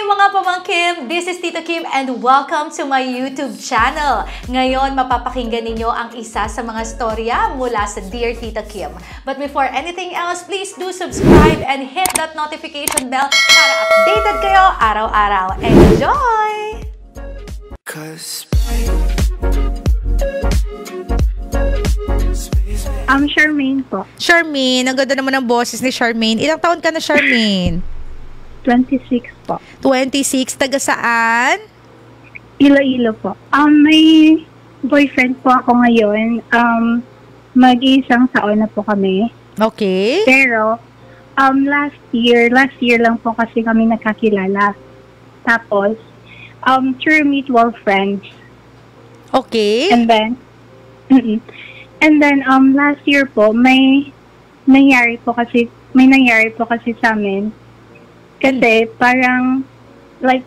mga pamangkin! This is Tita Kim and welcome to my YouTube channel. Ngayon, mapapakinggan ninyo ang isa sa mga storya mula sa Dear Tita Kim. But before anything else, please do subscribe and hit that notification bell para updated kayo araw-araw. Enjoy! Charmaine po. Charmaine, ang ganda naman ng boses ni Charmaine. Ilang taon ka na, Charmaine? 26 po. 26, taga saan? Iloilo po. May boyfriend po ako ngayon. Mag-iisang taon na po kami. Okay. Pero, last year lang po kasi kami nakakilala. Tapos, through mutual friends. Okay. And then, last year po, may nangyari po kasi sa amin. Kasi parang like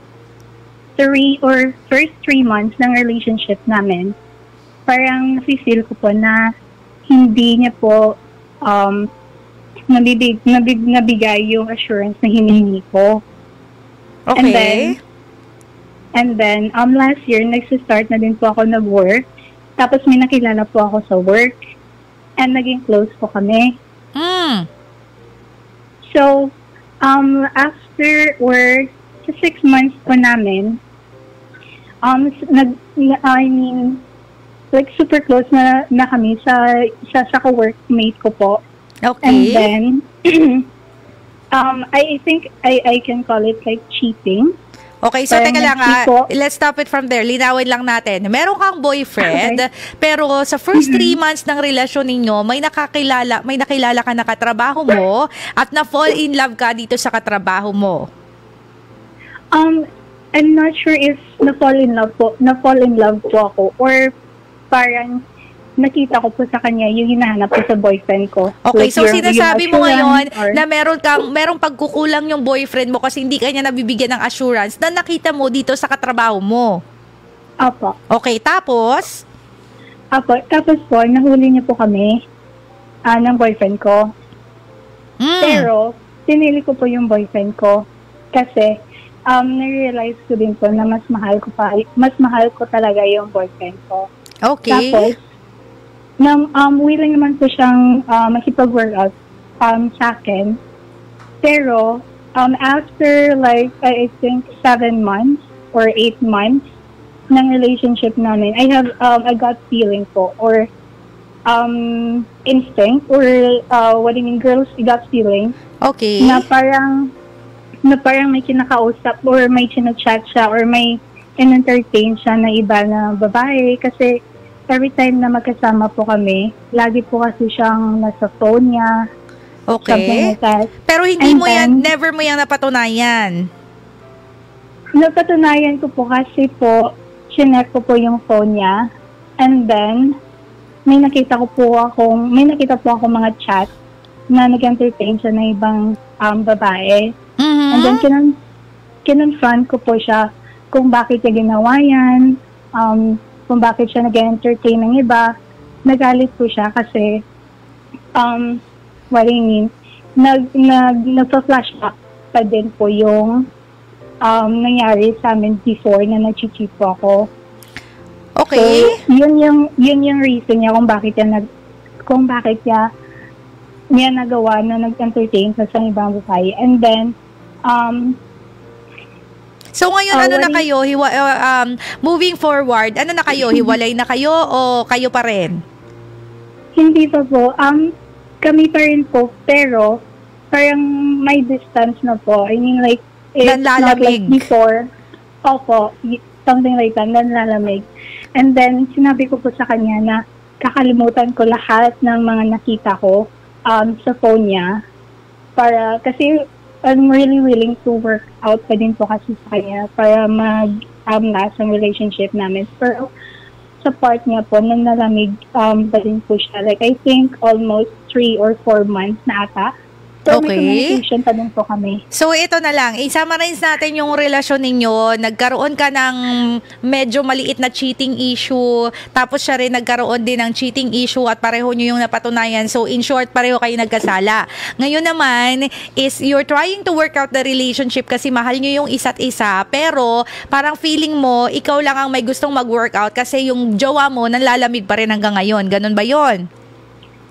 first 3 months ng relationship namin, parang nafe-feel ko po na hindi niya po nabigay yung assurance na hinihingi ko. Okay. And then last year, nag-start na din po ako nag-work. Tapos may nakilala po ako sa work. And naging close po kami. So, after work, sa 6 months po namin, like super close na kami sa ka-workmate ko po. Okay. And then, I think I can call it like cheating. Okay, so teka lang let's stop it from there. Linawin lang natin. Meron kang boyfriend, pero sa first 3 months ng relasyon ninyo, may nakilala ka na katrabaho mo at na-fall in love ka dito sa katrabaho mo. I'm not sure if na-fall in love po ako or parang nakita ko po sa kanya yung hinahanap ko sa boyfriend ko. Okay, like so sinasabi mo ngayon na merong pagkukulang yung boyfriend mo kasi hindi kanya nabibigyan ng assurance na nakita mo dito sa katrabaho mo. Opo. Okay, tapos? Tapos po, nahuli niya po kami ng boyfriend ko. Pero, pinili ko po yung boyfriend ko kasi na-realize ko din po na mas mahal ko talaga yung boyfriend ko. Okay. Tapos, willing naman po siyang makipag-workout sa akin. Pero, after like, I think 7 months or 8 months ng relationship namin, I have a gut feeling po or instinct or what do you mean, girls' gut feeling. Okay. Na parang may kinakausap or may chinachat siya or may in-entertain siya na iba na babae kasi every time na magkasama po kami, lagi po kasi siyang nasa phone niya. Okay. Like pero never mo yan napatunayan? Napatunayan ko po kasi po, chinek ko po yung phone niya. And then, may nakita po akong mga chat na nag-entertain siya na ibang babae. And then, kinonfront ko po siya kung bakit niya ginawa yan, kung bakit siya nag-entertain ng iba. Nagalit po siya kasi, what do you mean, nagpa-flashback pa din po yung nangyari sa amin before na nag-cheat po ako. Okay. So, yun yung reason niya kung bakit niya nagawa na nag-entertain sa ibang babae. And then, so ngayon, ano na kayo? Moving forward, ano na kayo? Hiwalay na kayo o kayo pa rin? Hindi pa po. Kami pa rin po, pero parang may distance na po. I mean, like, it's not like before. Opo, something like that, nanlalamig. And then, sinabi ko po sa kanya na kakalimutan ko lahat ng mga nakita ko sa phone niya. Kasi I'm really willing to work out pa din po kasi sa kanya para mag-last ang relationship namin. Pero sa part niya po, nanlalamig pa din po siya. Like, I think almost 3 or 4 months na ata. Pero may communication pa din po kami. So, ito na lang. I-summarize natin yung relasyon ninyo. Nagkaroon ka ng medyo maliit na cheating issue. Tapos siya rin nagkaroon din ng cheating issue at pareho nyo yung napatunayan. So, in short, pareho kayo nagkasala. Ngayon naman is you're trying to work out the relationship kasi mahal nyo yung isa't isa. Pero, parang feeling mo, ikaw lang ang may gustong mag-workout kasi yung jowa mo nanlalamig pa rin hanggang ngayon. Ganun ba yon?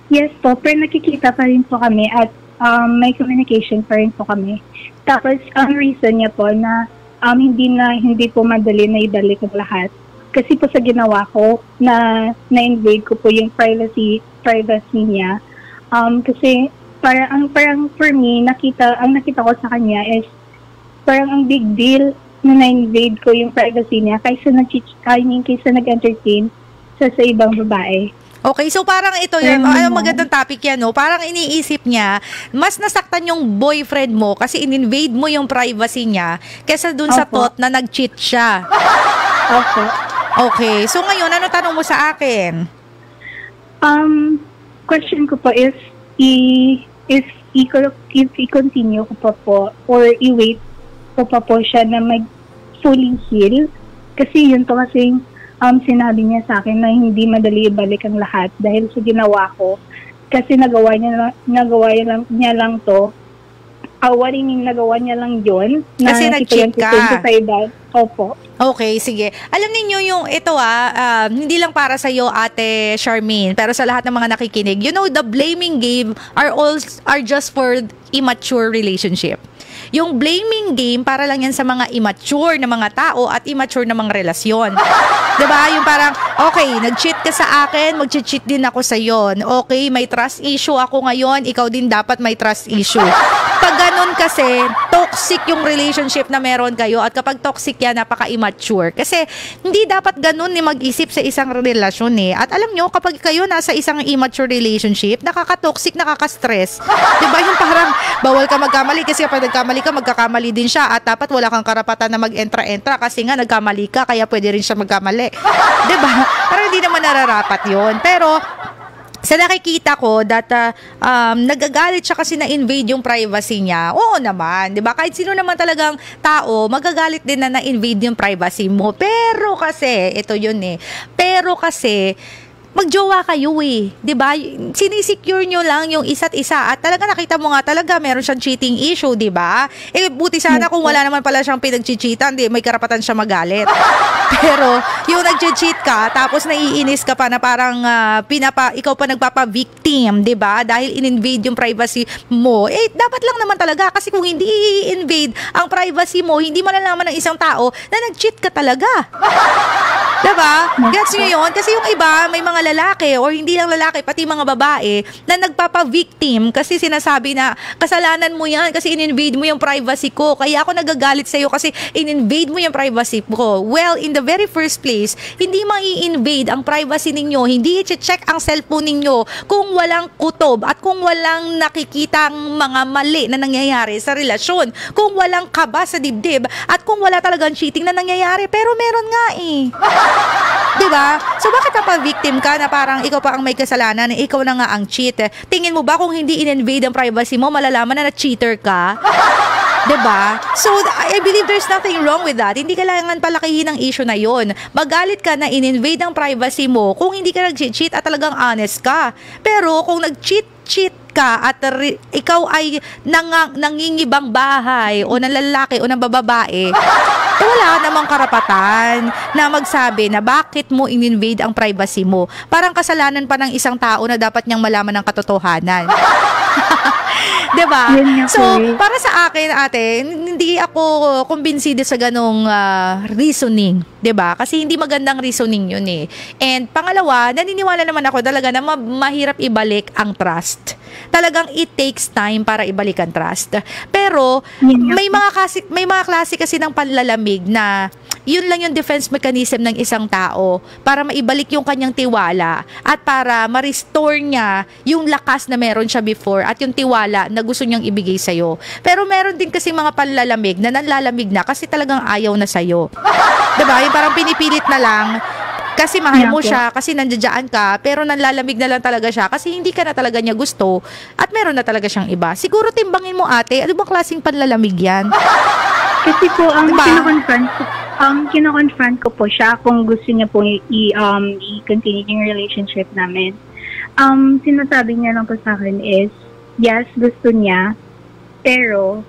Yes po, pero nakikita pa rin po kami at may communication pa rin po kami. Tapos, ang reason niya po na hindi po madali na ibalik ang lahat. Kasi po sa ginawa ko, na-invade ko po yung privacy niya. Kasi parang for me, ang nakita ko sa kanya is parang ang big deal na na-invade ko yung privacy niya kaysa nag-entertain sa ibang babae. Okay, so parang ito yun, magandang topic yan, no? Parang iniisip niya, mas nasaktan yung boyfriend mo kasi in-invade mo yung privacy niya kesa dun sa thought na nag-cheat siya. Okay, so ngayon, ano tanong mo sa akin? Question ko po is, i-continue ko pa po or i-wait ko pa po siya na mag-fully heal. Kasi yun to kasing sinabi niya sa akin na hindi madali ibalik ang lahat dahil sa ginawa ko. Kasi nagawa niya lang to. Nagawa niya lang yun. Kasi nag-cheat ka. Opo. Okay, sige. Alam niyo yung ito hindi lang para sa iyo, Ate Charmaine, pero sa lahat ng mga nakikinig. You know, the blaming game are just for immature relationship. Yung blaming game, para lang yan sa mga immature na mga tao at immature na mga relasyon. Diba? Yung parang, okay, nag-cheat ka sa akin, mag-cheat din ako sa yon. Okay, may trust issue ako ngayon, ikaw din dapat may trust issue. Pag ganun kasi, toxic yung relationship na meron kayo at kapag toxic yan, napaka-immature. Kasi, hindi dapat ganun ni mag-isip sa isang relasyon eh. At alam nyo, kapag kayo nasa isang immature relationship, nakaka-toxic, nakaka-stress. Diba? Yung parang, bawal ka magkamali kasi kapag nagkamali ka, magkakamali din siya at dapat wala kang karapatan na mag-entra-entra kasi nga nagkamali ka, kaya pwede rin siya magkamali. Diba? Parang hindi naman nararapat yon. Pero, sa nakikita ko that nagagalit siya kasi na-invade yung privacy niya. Oo naman, 'di ba? Kahit sino naman talagang tao, magagalit din na na-invade yung privacy mo. Pero kasi, ito yun eh. Pero kasi magjowa kayo eh, 'di ba? Sinisecure nyo lang yung isa't isa at talaga nakita mo nga talaga meron siyang cheating issue, 'di ba? Eh buti sana kung wala naman pala siyang pinag-cheatan, may karapatan siya magalit. Pero yung nag-cheat ka tapos naiinis ka pa na parang ikaw pa nagpapa-victim, 'di ba? Dahil in-invade yung privacy mo. Eh dapat lang naman talaga kasi kung hindi i-invade ang privacy mo, hindi malalaman ng isang tao na nag-cheat ka talaga. Diba? Gets nyo yun? Kasi yung iba, may mga lalaki or hindi lang lalaki, pati mga babae na nagpapa-victim kasi sinasabi na kasalanan mo yan kasi in-invade mo yung privacy ko. Kaya ako nagagalit sa'yo kasi in-invade mo yung privacy ko. Well, in the very first place, hindi mai-invade ang privacy ninyo. Hindi i-check ang cellphone ninyo kung walang kutob at kung walang nakikitang mga mali na nangyayari sa relasyon. Kung walang kaba sa dibdib at kung wala talagang cheating na nangyayari. Pero meron nga eh. Diba? So bakit victim ka na parang ikaw pa ang may kasalanan, ikaw na nga ang cheat? Tingin mo ba kung hindi in-invade ang privacy mo, malalaman na cheater ka? Diba? So, I believe there's nothing wrong with that. Hindi kailangan palakihin ang issue na yon. Magalit ka na in-invade ang privacy mo kung hindi ka nag-cheat at talagang honest ka. Pero kung nag-cheat ka at ikaw ay nangingibang bahay o ng lalaki o ng babae, wala namang karapatan na magsabi na bakit mo in-invade ang privacy mo. Parang kasalanan pa ng isang tao na dapat niyang malaman ng katotohanan. Diba? So, para sa akin, ate, hindi ako kumbinsido sa ganong reasoning. Diba? Kasi hindi magandang reasoning yun eh. And pangalawa, naniniwala naman ako talaga na mahirap ibalik ang trust. Talagang it takes time para ibalik ang trust. Pero, may mga klase kasi ng panlalamig na yun lang yung defense mechanism ng isang tao para maibalik yung kanyang tiwala at para ma-restore niya yung lakas na meron siya before at yung tiwala na gusto niyang ibigay sa'yo. Pero meron din kasi mga panlalamig na nanlalamig na kasi talagang ayaw na sa'yo. Diba? Yung parang pinipilit na lang Kasi mahal mo po. siya, kasi nandiyan ka, pero nanlalamig na lang talaga siya kasi hindi ka na talaga niya gusto at meron na talaga siyang iba. Siguro timbangin mo, ate, ano bang klaseng panlalamig yan? Kasi po, Diba? kino-confront ko po siya kung gusto niya po i-continue yung relationship namin. Sinasabi niya lang po sa akin is, yes, gusto niya, pero,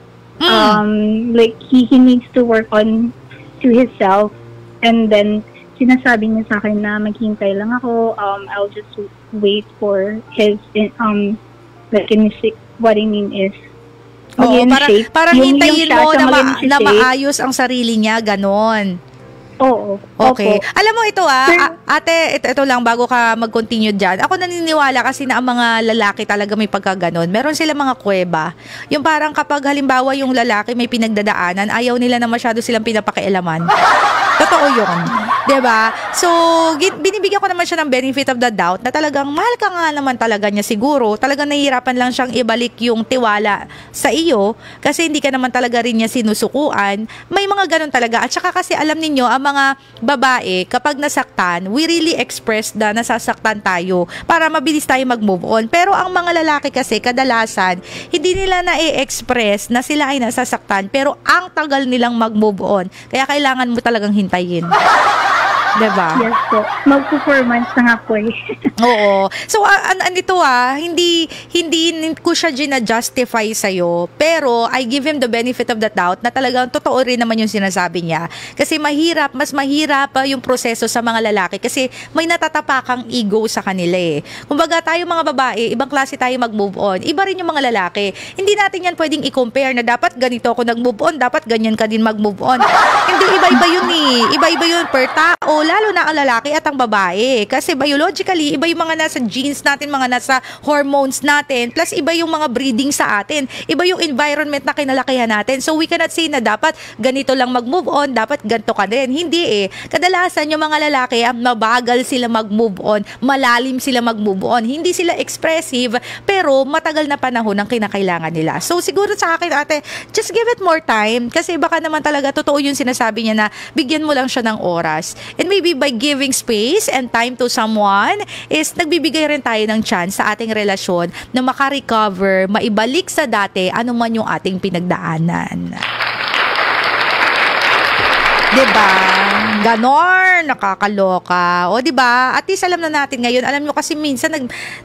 like, he needs to work on to himself, and then, sinasabi niya sa akin na maghintay lang ako, I'll just wait for his, like, what I mean is, Oo, parang hintayin mo na maayos ang sarili niya, ganon. Oo. Okay. Opo. Alam mo ito Pero, ate, ito lang bago ka mag-continue dyan. Ako naniniwala kasi na ang mga lalaki talaga may pagkaganon. Meron sila mga kuweba. Yung parang kapag halimbawa yung lalaki may pinagdadaanan, ayaw nila na masyado silang pinapakialaman. Totoo yun. Diba? So, binibigyan ko naman siya ng benefit of the doubt na talagang mahal ka nga naman talaga niya siguro. Talagang nahihirapan lang siyang ibalik yung tiwala sa iyo kasi hindi ka naman talaga rin niya sinusukuan. May mga ganon talaga. At saka kasi alam ninyo, ang mga babae, kapag nasaktan, we really express na nasasaktan tayo para mabilis tayo mag-move on. Pero ang mga lalaki kasi, kadalasan, hindi nila na-express na sila ay nasasaktan pero ang tagal nilang mag-move on. Kaya kailangan mo talagang hintayin. Diba? yes po. Mag-performance na nga po eh. Oo. So, hindi ko siya gina-justify sa'yo, pero I give him the benefit of the doubt na talagang totoo rin naman yung sinasabi niya. Kasi mas mahirap yung proseso sa mga lalaki kasi may natatapakang ego sa kanila eh. Kumbaga tayo mga babae, ibang klase tayo mag-move on. Iba rin yung mga lalaki. Hindi natin yan pwedeng i-compare na dapat ganito ako nag-move on, dapat ganyan ka din mag-move on. Hindi, iba-iba yun eh. Iba-iba yun per tao, lalo na ang lalaki at ang babae. Kasi biologically, iba yung mga nasa genes natin, mga nasa hormones natin, plus iba yung mga breeding sa atin. Iba yung environment na kinalakihan natin. So we cannot say na dapat ganito lang mag-move on, dapat ganito ka din. Hindi eh. Kadalasan yung mga lalaki, mabagal sila mag-move on, malalim sila mag-move on. Hindi sila expressive, pero matagal na panahon ang kinakailangan nila. So siguro sa akin, ate, just give it more time. Kasi baka naman talaga, totoo yung sinasabi niya na bigyan mo lang siya ng oras. And maybe by giving space and time to someone is nagbibigay rin tayo ng chance sa ating relasyon na makarecover, maibalik sa dati ano man yung ating pinagdaanan. Diba? Ganon, nakakaloka. O diba? At least alam na natin ngayon. Alam nyo kasi minsan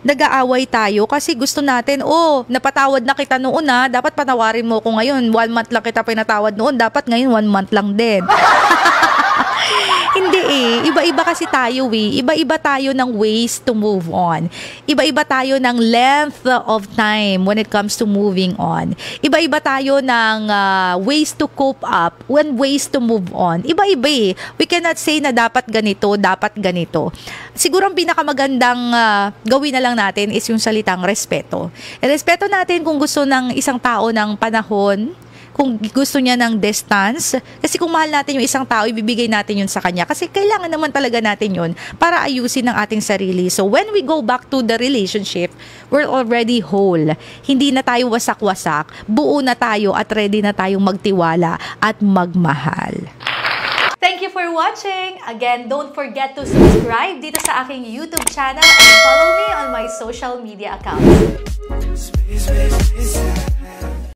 nag-aaway tayo kasi gusto natin, napatawad na kita noon dapat patawarin mo ko ngayon. 1 month lang kita pinatawad noon. Dapat ngayon 1 month lang din. Hindi eh. Iba-iba kasi tayo eh. Iba-iba tayo ng ways to move on. Iba-iba tayo ng length of time when it comes to moving on. Iba-iba tayo ng ways to cope up when ways to move on. Iba-iba eh. We cannot say na dapat ganito, dapat ganito. Siguro ang pinakamagandang gawin na lang natin is yung salitang respeto. Respeto natin kung gusto ng isang tao ng panahon, kung gusto niya ng distance. Kasi kung mahal natin yung isang tao, ibibigay natin yun sa kanya. Kasi kailangan naman talaga natin yun para ayusin ang ating sarili. So when we go back to the relationship, we're already whole. Hindi na tayo wasak-wasak. Buo na tayo at ready na tayong magtiwala at magmahal. Thank you for watching. Again, don't forget to subscribe dito sa aking YouTube channel and follow me on my social media accounts.